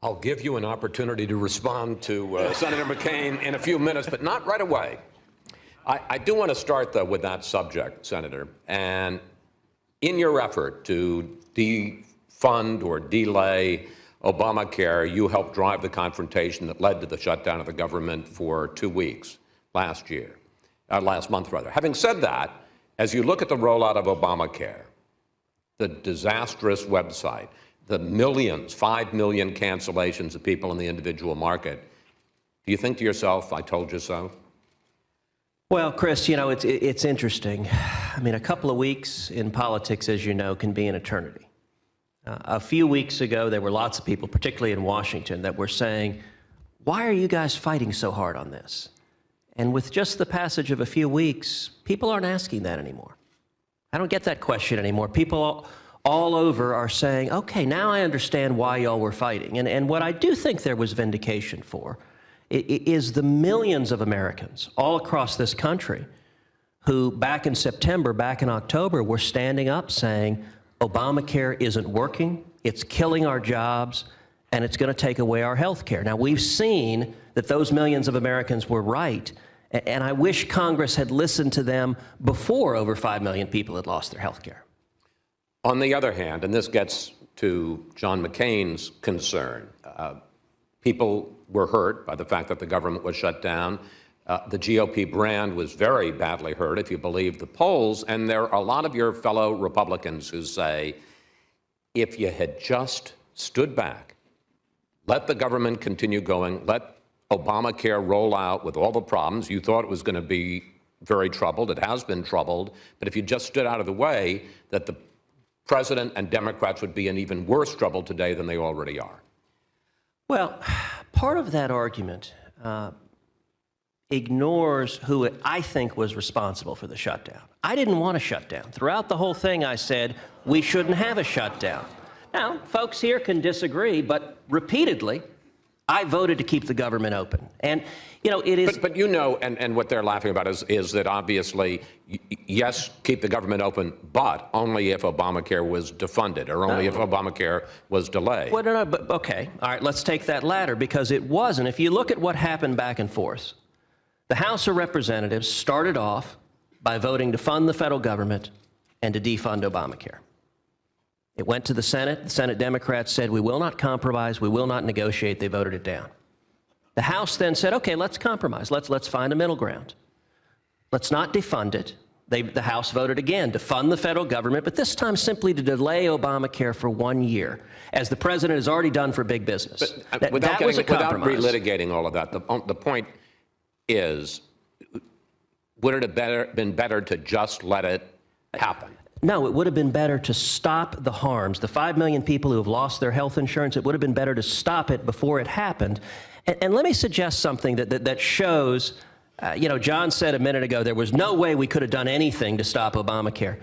I'll give you an opportunity to respond to Senator McCain in a few minutes, but not right away. I do want to start, though, with that subject, Senator. And in your effort to defund or delay Obamacare, you helped drive the confrontation that led to the shutdown of the government for 2 weeks last month. Having said that, as you look at the rollout of Obamacare, the disastrous website, the millions, 5 million cancellations of people in the individual market, do you think to yourself, I told you so? Well, Chris, you know, it's interesting. I mean, a couple of weeks in politics, as you know, can be an eternity. A few weeks ago, there were lots of people, particularly in Washington, that were saying, why are you guys fighting so hard on this? And with just the passage of a few weeks, people aren't asking that anymore. I don't get that question anymore. People all over are saying, okay, now I understand why y'all were fighting. And what I do think there was vindication for is the millions of Americans all across this country who back in September, back in October, were standing up saying, Obamacare isn't working, it's killing our jobs, and it's going to take away our health care. Now, we've seen that those millions of Americans were right, and I wish Congress had listened to them before over 5 million people had lost their health care. On the other hand, and this gets to John McCain's concern, people were hurt by the fact that the government was shut down. The GOP brand was very badly hurt, if you believe the polls. And there are a lot of your fellow Republicans who say, if you had just stood back, let the government continue going, let Obamacare roll out with all the problems, you thought it was going to be very troubled. It has been troubled. But if you just stood out of the way, that the president and Democrats would be in even worse trouble today than they already are. Well, part of that argument ignores who I think was responsible for the shutdown. I didn't want a shutdown. Throughout the whole thing, I said we shouldn't have a shutdown. Now, folks here can disagree, but repeatedly, I voted to keep the government open. And, you know, it is... But you know, and what they're laughing about is that obviously, yes, keep the government open, but only if Obamacare was defunded or only if Obamacare was delayed. Well, no, but okay. All right, let's take that latter, because it wasn't. If you look at what happened back and forth, the House of Representatives started off by voting to fund the federal government and to defund Obamacare. It went to the Senate. The Senate Democrats said, we will not compromise, we will not negotiate. They voted it down. The House then said, okay, let's compromise. Let's find a middle ground. Let's not defund it. The House voted again to fund the federal government, but this time simply to delay Obamacare for 1 year, as the president has already done for big business. But without relitigating all of that, the point is, would it have been better to just let it happen? No, it would have been better to stop the harms. The 5 million people who have lost their health insurance, it would have been better to stop it before it happened. And let me suggest something that shows, you know, John said a minute ago, there was no way we could have done anything to stop Obamacare.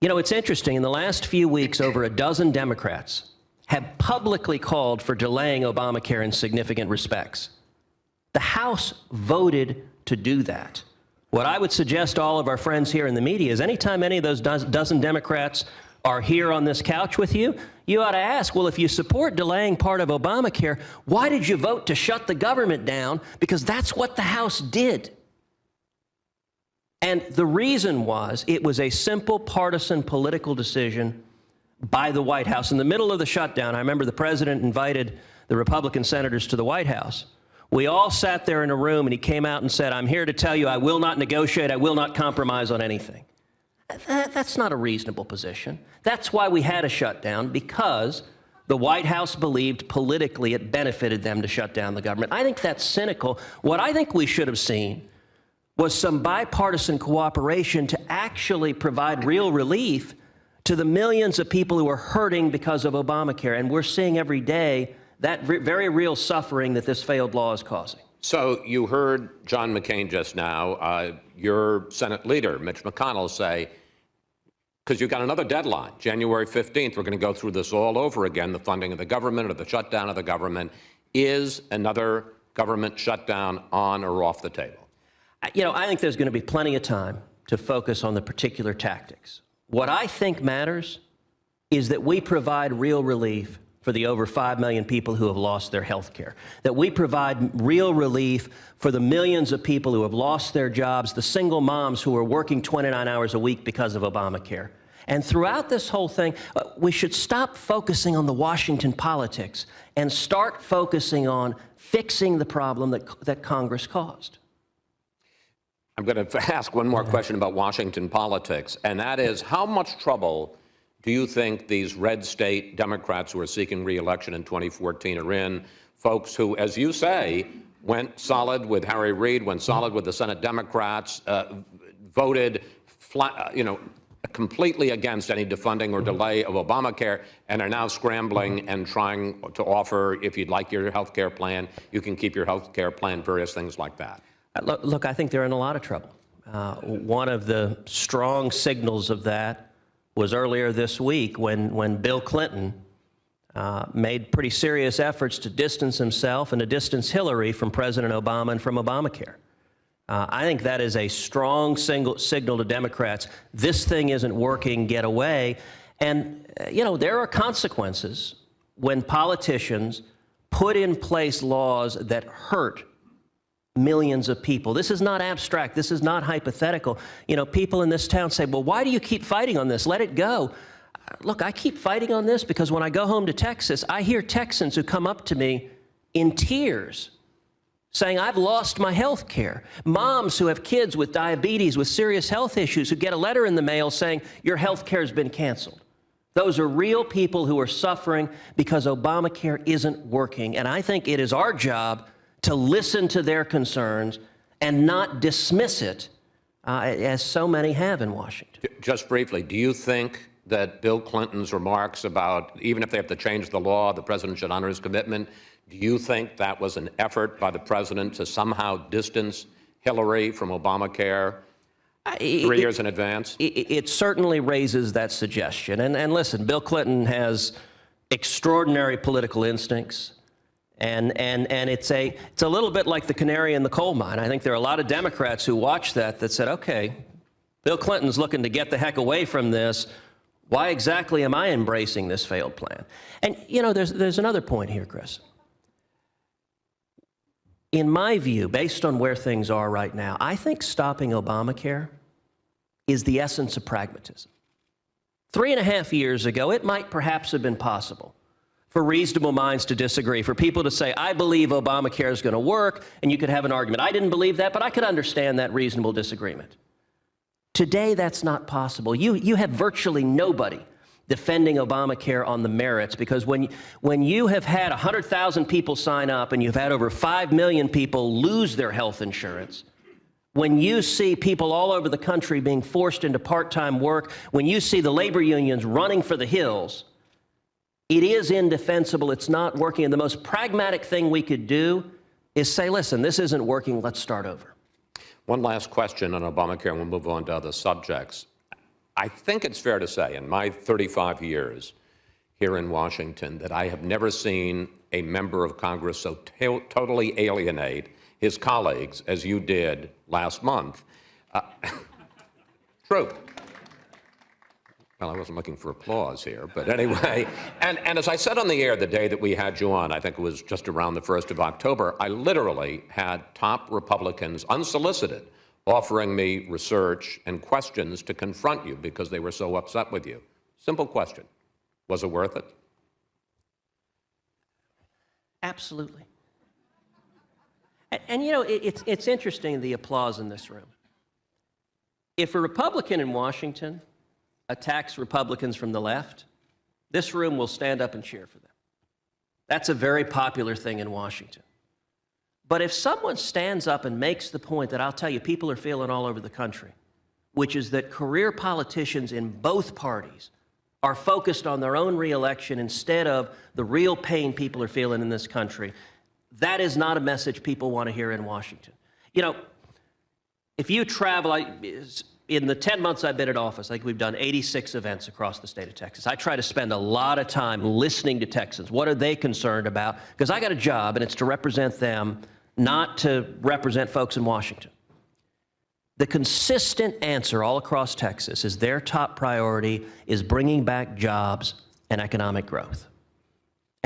You know, it's interesting. In the last few weeks, over a dozen Democrats have publicly called for delaying Obamacare in significant respects. The House voted to do that. What I would suggest to all of our friends here in the media is anytime any of those dozen Democrats are here on this couch with you, you ought to ask, well, if you support delaying part of Obamacare, why did you vote to shut the government down? Because that's what the House did. And the reason was it was a simple partisan political decision by the White House. In the middle of the shutdown, I remember the president invited the Republican senators to the White House. We all sat there in a room, and he came out and said, I'm here to tell you I will not negotiate, I will not compromise on anything. That's not a reasonable position. That's why we had a shutdown, because the White House believed politically it benefited them to shut down the government. I think that's cynical. What I think we should have seen was some bipartisan cooperation to actually provide real relief to the millions of people who are hurting because of Obamacare. And we're seeing every day that very real suffering that this failed law is causing. So you heard John McCain just now, your Senate leader, Mitch McConnell, say, because you've got another deadline, January 15th, we're going to go through this all over again, the funding of the government or the shutdown of the government. Is another government shutdown on or off the table? You know, I think there's going to be plenty of time to focus on the particular tactics. What I think matters is that we provide real relief for the over 5 million people who have lost their health care, that we provide real relief for the millions of people who have lost their jobs, the single moms who are working 29 hours a week because of Obamacare. And throughout this whole thing, we should stop focusing on the Washington politics and start focusing on fixing the problem that Congress caused. I'm going to ask one more question about Washington politics, and that is, how much trouble do you think these red state Democrats who are seeking re-election in 2014 are in? Folks who, as you say, went solid with Harry Reid, went solid with the Senate Democrats, voted completely against any defunding or delay of Obamacare, and are now scrambling and trying to offer, if you'd like your health care plan, you can keep your health care plan, various things like that. Look, I think they're in a lot of trouble. One of the strong signals of that was earlier this week when Bill Clinton made pretty serious efforts to distance himself and to distance Hillary from President Obama and from Obamacare. I think that is a strong signal to Democrats. This thing isn't working, get away. And, there are consequences when politicians put in place laws that hurt millions of people. This is not abstract. This is not hypothetical. People in this town say, well, why do you keep fighting on this? Let it go. Look, I keep fighting on this because when I go home to Texas, I hear Texans who come up to me in tears saying, I've lost my health care. Moms who have kids with diabetes, with serious health issues, who get a letter in the mail saying, your health care has been canceled. Those are real people who are suffering because Obamacare isn't working. And I think it is our job to listen to their concerns and not dismiss it, as so many have in Washington. Just briefly, do you think that Bill Clinton's remarks about, even if they have to change the law, the president should honor his commitment, do you think that was an effort by the president to somehow distance Hillary from Obamacare 3 years in advance? It certainly raises that suggestion. And listen, Bill Clinton has extraordinary political instincts. And it's a little bit like the canary in the coal mine. I think there are a lot of Democrats who watched that said, okay, Bill Clinton's looking to get the heck away from this. Why exactly am I embracing this failed plan? And, there's another point here, Chris. In my view, based on where things are right now, I think stopping Obamacare is the essence of pragmatism. 3.5 years ago, it might perhaps have been possible for reasonable minds to disagree, for people to say, I believe Obamacare is going to work, and you could have an argument. I didn't believe that, but I could understand that reasonable disagreement. Today, that's not possible. You have virtually nobody defending Obamacare on the merits, because when you have had 100,000 people sign up and you've had over 5 million people lose their health insurance, when you see people all over the country being forced into part-time work, when you see the labor unions running for the hills, it is indefensible. It's not working. And the most pragmatic thing we could do is say, listen, this isn't working. Let's start over. One last question on Obamacare, and we'll move on to other subjects. I think it's fair to say, in my 35 years here in Washington, that I have never seen a member of Congress so totally alienate his colleagues as you did last month. True. Well, I wasn't looking for applause here, but anyway. And as I said on the air the day that we had you on, I think it was just around the 1st of October, I literally had top Republicans, unsolicited, offering me research and questions to confront you because they were so upset with you. Simple question. Was it worth it? Absolutely. And it's interesting, the applause in this room. If a Republican in Washington attacks Republicans from the left, this room will stand up and cheer for them. That's a very popular thing in Washington. But if someone stands up and makes the point that I'll tell you people are feeling all over the country, which is that career politicians in both parties are focused on their own reelection instead of the real pain people are feeling in this country, that is not a message people want to hear in Washington. If you travel, in the 10 months I've been in office, I think we've done 86 events across the state of Texas. I try to spend a lot of time listening to Texans. What are they concerned about? Because I got a job, and it's to represent them, not to represent folks in Washington. The consistent answer all across Texas is their top priority is bringing back jobs and economic growth.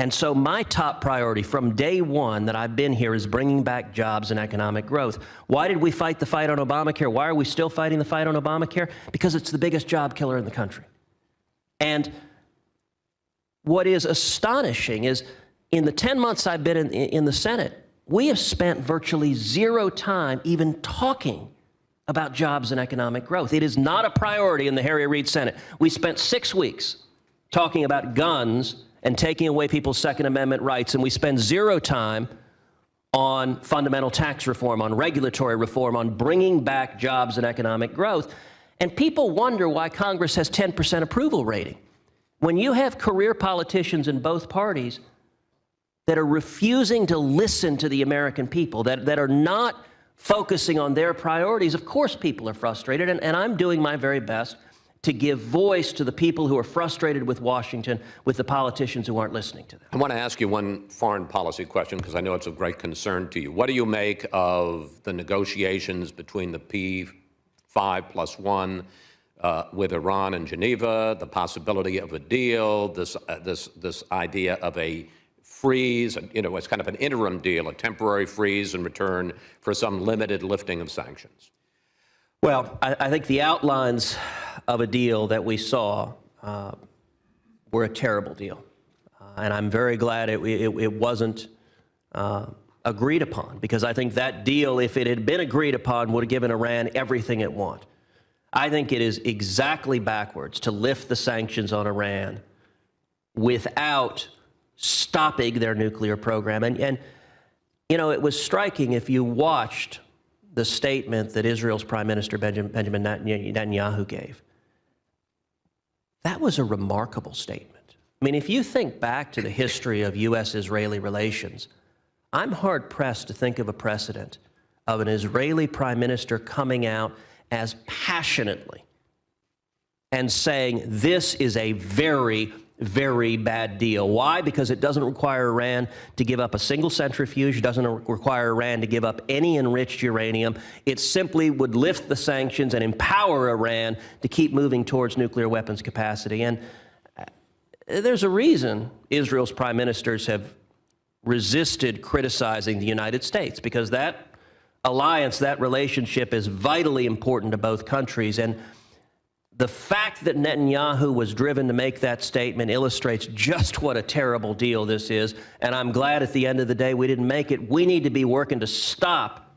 And so my top priority from day one that I've been here is bringing back jobs and economic growth. Why did we fight the fight on Obamacare? Why are we still fighting the fight on Obamacare? Because it's the biggest job killer in the country. And what is astonishing is in the 10 months I've been in the Senate, we have spent virtually zero time even talking about jobs and economic growth. It is not a priority in the Harry Reid Senate. We spent 6 weeks talking about guns and taking away people's Second Amendment rights, and we spend zero time on fundamental tax reform, on regulatory reform, on bringing back jobs and economic growth. And people wonder why Congress has 10% approval rating. When you have career politicians in both parties that are refusing to listen to the American people, that are not focusing on their priorities, of course people are frustrated, and I'm doing my very best to give voice to the people who are frustrated with Washington, with the politicians who aren't listening to them. I want to ask you one foreign policy question because I know it's of great concern to you. What do you make of the negotiations between the P5+1 with Iran and Geneva, the possibility of a deal, this idea of a freeze, it's kind of an interim deal, a temporary freeze in return for some limited lifting of sanctions? Well, I think the outlines of a deal that we saw were a terrible deal. And I'm very glad it wasn't agreed upon, because I think that deal, if it had been agreed upon, would have given Iran everything it wanted. I think it is exactly backwards to lift the sanctions on Iran without stopping their nuclear program. And it was striking if you watched the statement that Israel's Prime Minister Benjamin Netanyahu gave. That was a remarkable statement. I mean, if you think back to the history of U.S.-Israeli relations, I'm hard-pressed to think of a precedent of an Israeli prime minister coming out as passionately and saying this is a very, very bad deal. Why? Because it doesn't require Iran to give up a single centrifuge. It doesn't require Iran to give up any enriched uranium. It simply would lift the sanctions and empower Iran to keep moving towards nuclear weapons capacity. And there's a reason Israel's prime ministers have resisted criticizing the United States, because that alliance, that relationship is vitally important to both countries. And the fact that Netanyahu was driven to make that statement illustrates just what a terrible deal this is. And I'm glad at the end of the day we didn't make it. We need to be working to stop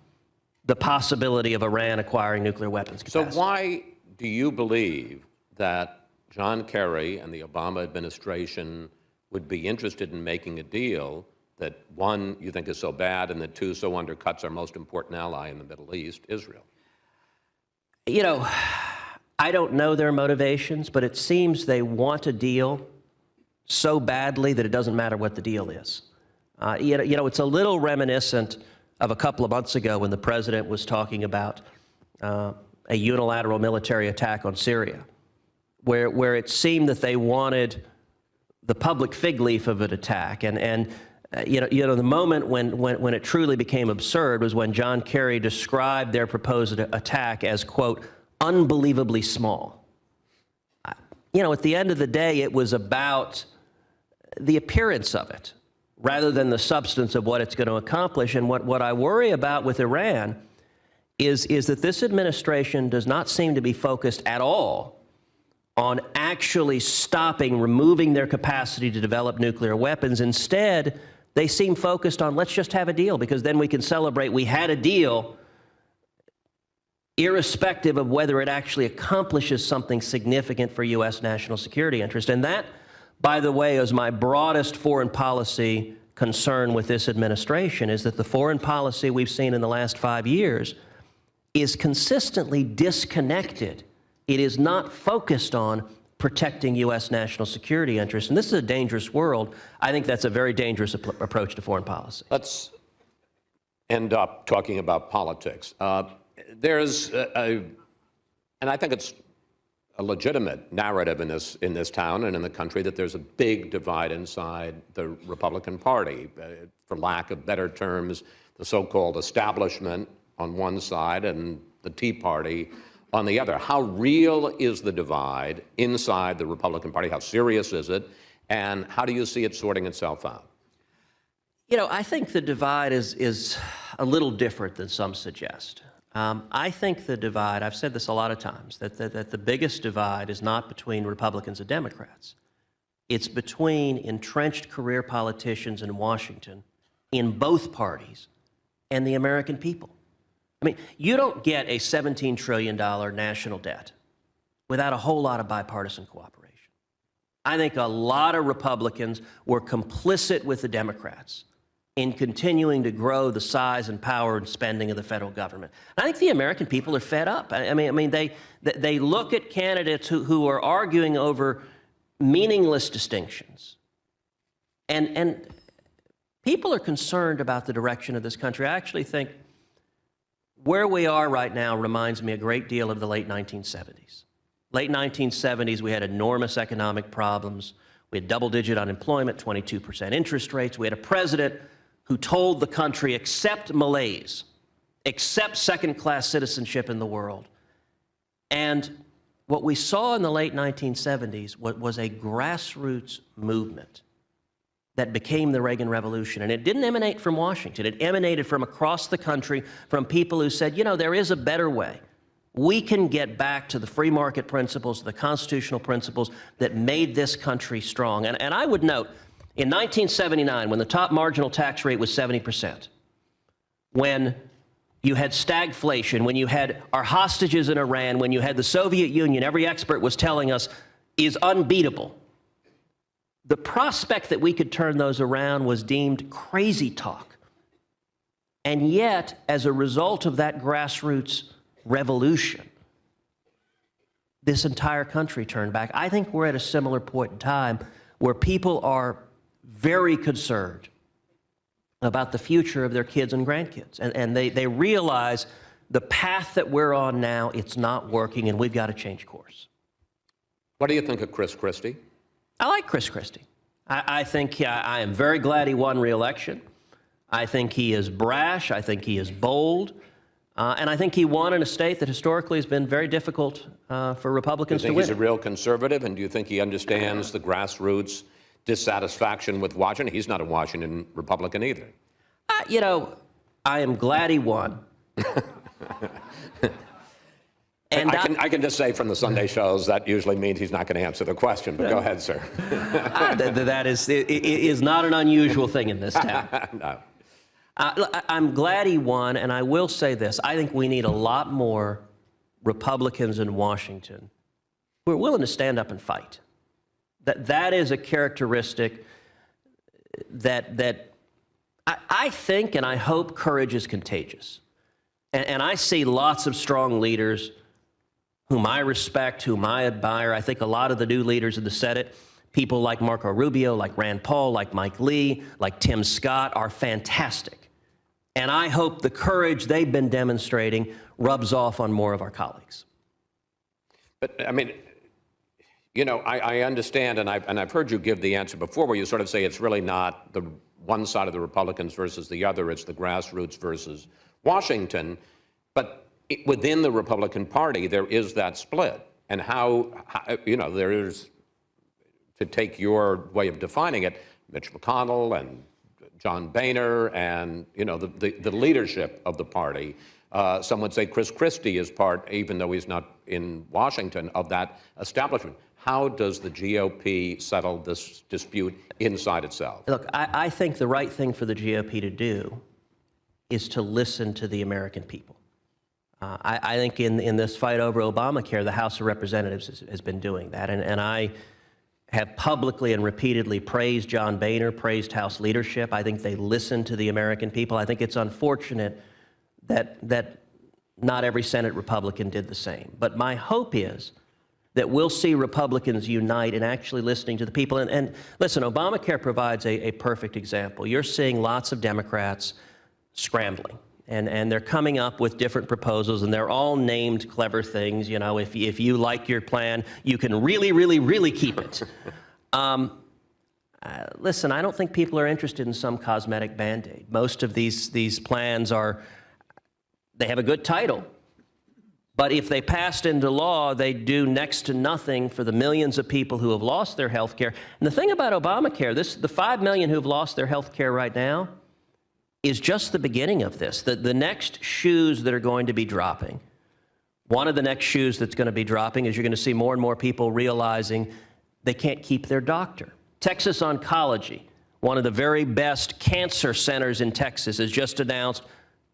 the possibility of Iran acquiring nuclear weapons capacity. So why do you believe that John Kerry and the Obama administration would be interested in making a deal that, one, you think is so bad, and that, two, so undercuts our most important ally in the Middle East, Israel? I don't know their motivations, but it seems they want a deal so badly that it doesn't matter what the deal is. It's a little reminiscent of a couple of months ago when the president was talking about a unilateral military attack on Syria, where it seemed that they wanted the public fig leaf of an attack. And the moment when it truly became absurd was when John Kerry described their proposed attack as, quote, unbelievably small. At the end of the day, it was about the appearance of it rather than the substance of what it's going to accomplish. And what I worry about with Iran is that this administration does not seem to be focused at all on actually removing their capacity to develop nuclear weapons. Instead, they seem focused on, let's just have a deal, because then we can celebrate we had a deal, irrespective of whether it actually accomplishes something significant for U.S. national security interest. And that, by the way, is my broadest foreign policy concern with this administration, is that the foreign policy we've seen in the last 5 years is consistently disconnected. It is not focused on protecting U.S. national security interests. And this is a dangerous world. I think that's a very dangerous approach to foreign policy. Let's end up talking about politics. There's and I think it's a legitimate narrative in this town and in the country that there's a big divide inside the Republican Party. For lack of better terms, the so-called establishment on one side and the Tea Party on the other. How real is the divide inside the Republican Party? How serious is it? And how do you see it sorting itself out? You know, I think the divide is a little different than some suggest. I think the divide, I've said this a lot of times, that the biggest divide is not between Republicans and Democrats. It's between entrenched career politicians in Washington, in both parties, and the American people. I mean, you don't get a $17 trillion national debt without a whole lot of bipartisan cooperation. I think a lot of Republicans were complicit with the Democrats in continuing to grow the size and power and spending of the federal government. I think the American people are fed up. I mean, they look at candidates who are arguing over meaningless distinctions, and people are concerned about the direction of this country. I actually think where we are right now reminds me a great deal of the late 1970s. Late 1970s, we had enormous economic problems. We had double-digit unemployment, 22% interest rates. We had a president who told the country, accept malaise, accept second-class citizenship in the world. And what we saw in the late 1970s was a grassroots movement that became the Reagan Revolution. And it didn't emanate from Washington. It emanated from across the country, from people who said, you know, there is a better way. We can get back to the free market principles, the constitutional principles that made this country strong. And I would note, in 1979, when the top marginal tax rate was 70%, when you had stagflation, when you had our hostages in Iran, when you had the Soviet Union, every expert was telling us, is unbeatable. The prospect that we could turn those around was deemed crazy talk. And yet, as a result of that grassroots revolution, this entire country turned back. I think we're at a similar point in time where people are very concerned about the future of their kids and grandkids. And they realize the path that we're on now, it's not working, and we've got to change course. What do you think of Chris Christie? I like Chris Christie. I think I am very glad he won re-election. I think he is brash. I think he is bold. And I think he won in a state that historically has been very difficult for Republicans to win. Do you think he's a real conservative, and do you think he understands the grassroots dissatisfaction with Washington? He's not a Washington Republican either. You know, I am glad he won. And I can just say from the Sunday shows that usually means he's not going to answer the question, but go ahead, sir. That is not an unusual thing in this town. No. I'm glad he won, and I will say this. I think we need a lot more Republicans in Washington who are willing to stand up and fight. That is a characteristic that I think and I hope courage is contagious. And I see lots of strong leaders whom I respect, whom I admire. I think a lot of the new leaders in the Senate, people like Marco Rubio, like Rand Paul, like Mike Lee, like Tim Scott, are fantastic. And I hope the courage they've been demonstrating rubs off on more of our colleagues. But, I mean, you know, I understand, and I've heard you give the answer before, where you sort of say it's really not the one side of the Republicans versus the other, it's the grassroots versus Washington. But within the Republican Party, there is that split. And how you know, there is, to take your way of defining it, Mitch McConnell and John Boehner and, you know, the leadership of the party. Some would say Chris Christie is part, even though he's not in Washington, of that establishment. How does the GOP settle this dispute inside itself? Look, I think the right thing for the GOP to do is to listen to the American people. I think in this fight over Obamacare, the House of Representatives has been doing that. And I have publicly and repeatedly praised John Boehner, praised House leadership. I think they listen to the American people. I think it's unfortunate that not every Senate Republican did the same. But my hope is that we'll see Republicans unite in actually listening to the people. And listen, Obamacare provides a perfect example. You're seeing lots of Democrats scrambling. And they're coming up with different proposals, and they're all named clever things. You know, if you like your plan, you can really, really, really keep it. Listen, I don't think people are interested in some cosmetic Band-Aid. Most of these plans they have a good title, But if they passed into law, they do next to nothing for the millions of people who have lost their health care. And the thing about Obamacare, the 5 million who have lost their health care right now is just the beginning of this. The next shoes that are going to be dropping, one of the next shoes that's going to be dropping is you're going to see more and more people realizing they can't keep their doctor. Texas Oncology, one of the very best cancer centers in Texas, has just announced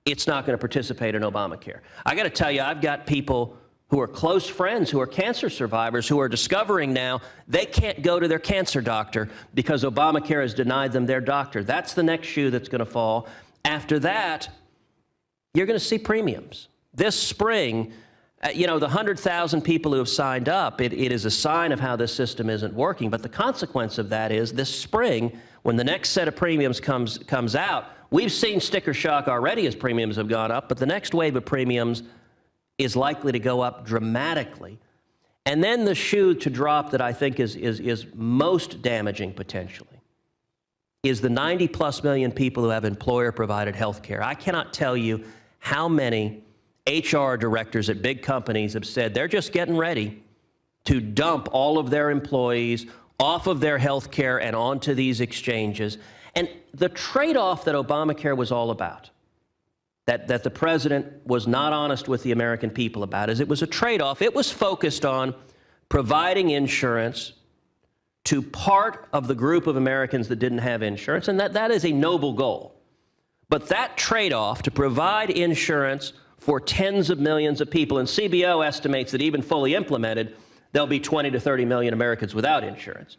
it's not going to participate in Obamacare. I got to tell you, I've got people who are close friends who are cancer survivors who are discovering now they can't go to their cancer doctor because Obamacare has denied them their doctor. That's the next shoe that's going to fall. After that, you're going to see premiums. This spring, the 100,000 people who have signed up, it is a sign of how this system isn't working. But the consequence of that is this spring, when the next set of premiums comes out, we've seen sticker shock already as premiums have gone up, but the next wave of premiums is likely to go up dramatically. And then the shoe to drop that I think is most damaging potentially is the 90+ million people who have employer-provided health care. I cannot tell you how many HR directors at big companies have said they're just getting ready to dump all of their employees off of their health care and onto these exchanges. And the trade-off that Obamacare was all about, that the president was not honest with the American people about, is it was a trade-off. It was focused on providing insurance to part of the group of Americans that didn't have insurance, and that is a noble goal. But that trade-off to provide insurance for tens of millions of people, and CBO estimates that even fully implemented, there'll be 20 to 30 million Americans without insurance.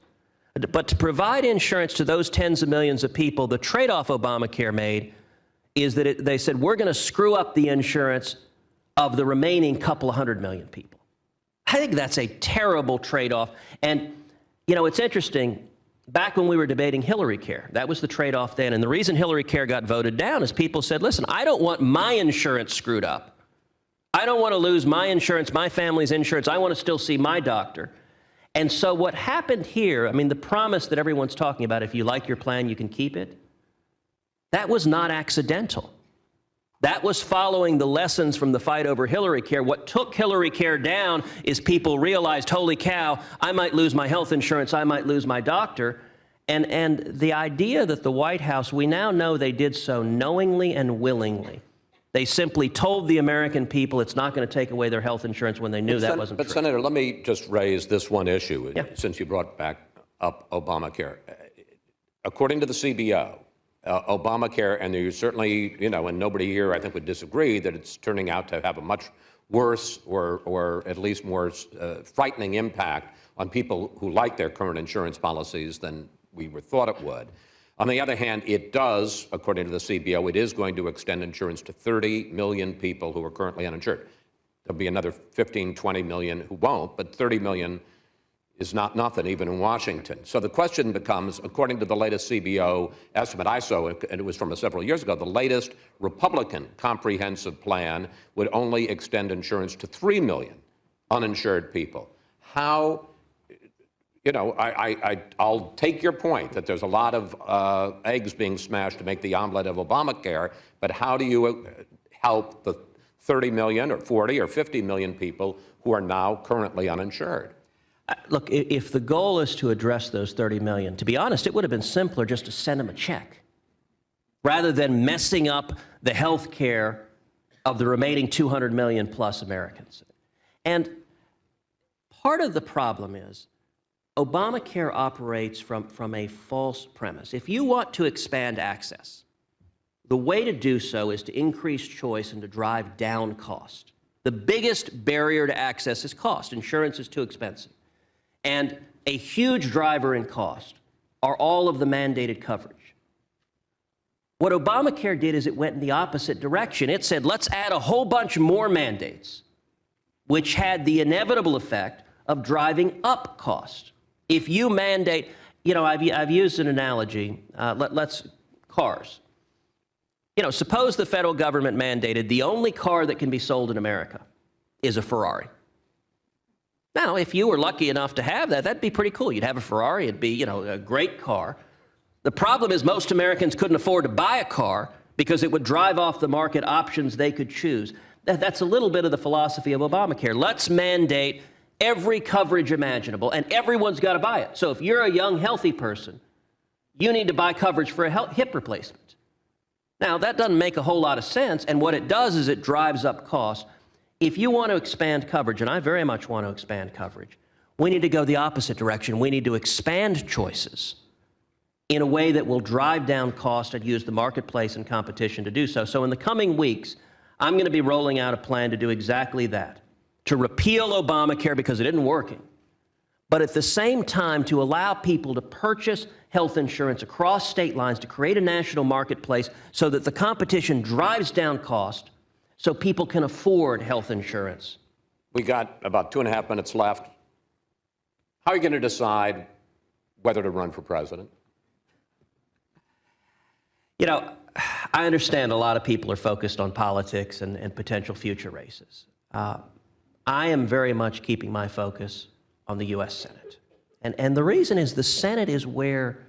But to provide insurance to those tens of millions of people, the trade-off Obamacare made is that they said, we're going to screw up the insurance of the remaining couple of 100 million people. I think that's a terrible trade-off. And, it's interesting. Back when we were debating Hillary Care, that was the trade-off then. And the reason Hillary Care got voted down is people said, listen, I don't want my insurance screwed up. I don't want to lose my insurance, my family's insurance. I want to still see my doctor. And so what happened here, the promise that everyone's talking about, if you like your plan, you can keep it, that was not accidental. That was following the lessons from the fight over Hillary Care. What took Hillary Care down is people realized, holy cow, I might lose my health insurance, I might lose my doctor. And the idea that the White House, we now know they did so knowingly and willingly. They simply told the American people it's not going to take away their health insurance when they knew that wasn't true. But Senator, let me just raise this one issue, since you brought back up Obamacare. According to the CBO, Obamacare, and you certainly, and nobody here I think would disagree that it's turning out to have a much worse or at least more frightening impact on people who like their current insurance policies than we thought it would. On the other hand, it does, according to the CBO, it is going to extend insurance to 30 million people who are currently uninsured. There'll be another 15, 20 million who won't, but 30 million is not nothing, even in Washington. So the question becomes, according to the latest CBO estimate I saw, and it was from several years ago, the latest Republican comprehensive plan would only extend insurance to 3 million uninsured people. How, I'll take your point that there's a lot of eggs being smashed to make the omelet of Obamacare, but how do you help the 30 million or 40 or 50 million people who are now currently uninsured? Look, if the goal is to address those 30 million, to be honest, it would have been simpler just to send them a check rather than messing up the health care of the remaining 200 million plus Americans. And part of the problem is Obamacare operates from a false premise. If you want to expand access, the way to do so is to increase choice and to drive down cost. The biggest barrier to access is cost. Insurance is too expensive. And a huge driver in cost are all of the mandated coverage. What Obamacare did is it went in the opposite direction. It said, let's add a whole bunch more mandates, which had the inevitable effect of driving up cost. If you mandate, I've used an analogy, let's cars. Suppose the federal government mandated the only car that can be sold in America is a Ferrari. Now, if you were lucky enough to have that, that'd be pretty cool. You'd have a Ferrari, it'd be, a great car. The problem is most Americans couldn't afford to buy a car because it would drive off the market options they could choose. That's a little bit of the philosophy of Obamacare. Let's mandate every coverage imaginable, and everyone's got to buy it. So if you're a young, healthy person, you need to buy coverage for a hip replacement. Now, that doesn't make a whole lot of sense, and what it does is it drives up costs. If you want to expand coverage, and I very much want to expand coverage, we need to go the opposite direction. We need to expand choices in a way that will drive down cost and use the marketplace and competition to do so. So in the coming weeks, I'm going to be rolling out a plan to do exactly that, to repeal Obamacare because it isn't working, but at the same time to allow people to purchase health insurance across state lines, to create a national marketplace so that the competition drives down cost so people can afford health insurance. We got about 2.5 minutes left. How are you going to decide whether to run for president? You know, I understand a lot of people are focused on politics and potential future races. I am very much keeping my focus on the U.S. Senate. And the reason is the Senate is where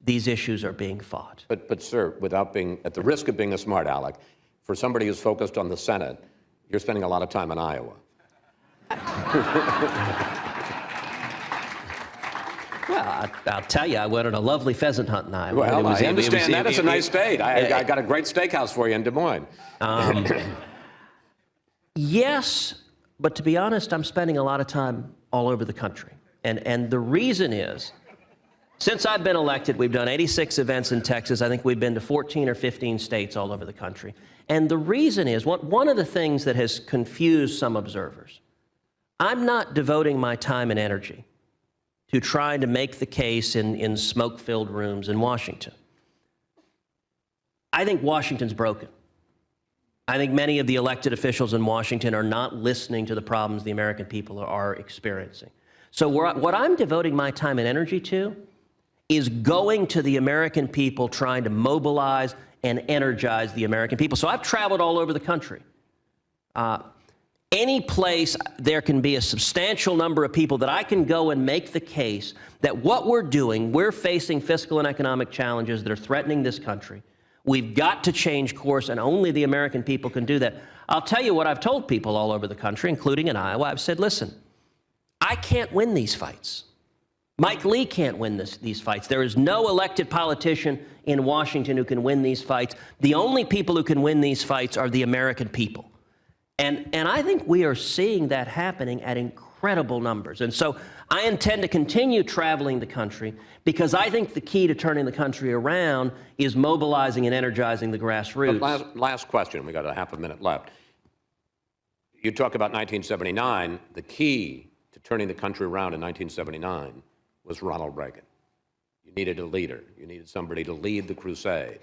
these issues are being fought. But sir, without being, at the risk of being a smart aleck, for somebody who's focused on the Senate, you're spending a lot of time in Iowa. Well, I'll tell you, I went on a lovely pheasant hunt in Iowa. Well, I understand that. It's a nice state. I got a great steakhouse for you in Des Moines. Yes, but to be honest, I'm spending a lot of time all over the country. And the reason is, since I've been elected, we've done 86 events in Texas. I think we've been to 14 or 15 states all over the country. And the reason is, one of the things that has confused some observers, I'm not devoting my time and energy to trying to make the case in smoke-filled rooms in Washington. I think Washington's broken. I think many of the elected officials in Washington are not listening to the problems the American people are experiencing. So what I'm devoting my time and energy to is going to the American people, trying to mobilize and energize the American people. So I've traveled all over the country. Any place there can be a substantial number of people that I can go and make the case that what we're doing, we're facing fiscal and economic challenges that are threatening this country. We've got to change course, and only the American people can do that. I'll tell you what I've told people all over the country, including in Iowa. I've said, listen, I can't win these fights. Mike Lee can't win these fights. There is no elected politician in Washington who can win these fights. The only people who can win these fights are the American people. And I think we are seeing that happening at incredible numbers. And so I intend to continue traveling the country because I think the key to turning the country around is mobilizing and energizing the grassroots. But last question. We got a half a minute left. You talk about 1979. The key to turning the country around in 1979 was Ronald Reagan. You needed a leader. You needed somebody to lead the crusade.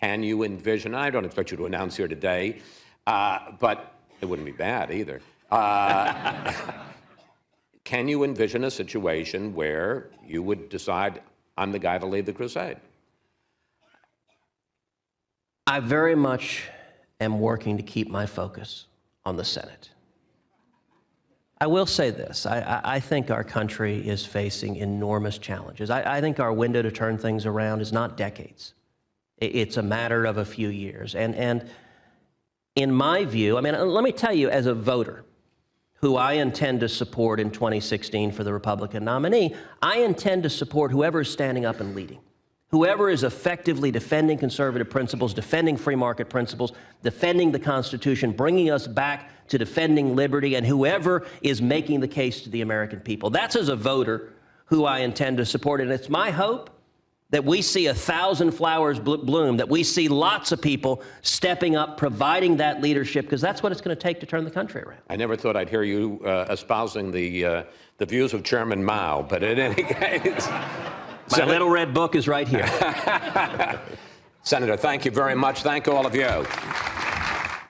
Can you envision, I don't expect you to announce here today, but it wouldn't be bad either. Can you envision a situation where you would decide, I'm the guy to lead the crusade? I very much am working to keep my focus on the Senate. I will say this. I think our country is facing enormous challenges. I think our window to turn things around is not decades. It's a matter of a few years. And in my view, I mean, let me tell you, as a voter who I intend to support in 2016 for the Republican nominee, I intend to support whoever is standing up and leading, whoever is effectively defending conservative principles, defending free market principles, defending the Constitution, bringing us back to defending liberty, and whoever is making the case to the American people. That's, as a voter, who I intend to support. And it's my hope that we see 1,000 flowers bloom, that we see lots of people stepping up, providing that leadership, because that's what it's going to take to turn the country around. I never thought I'd hear you espousing the views of Chairman Mao, but in any case... My little red book is right here. Senator, thank you very much. Thank all of you.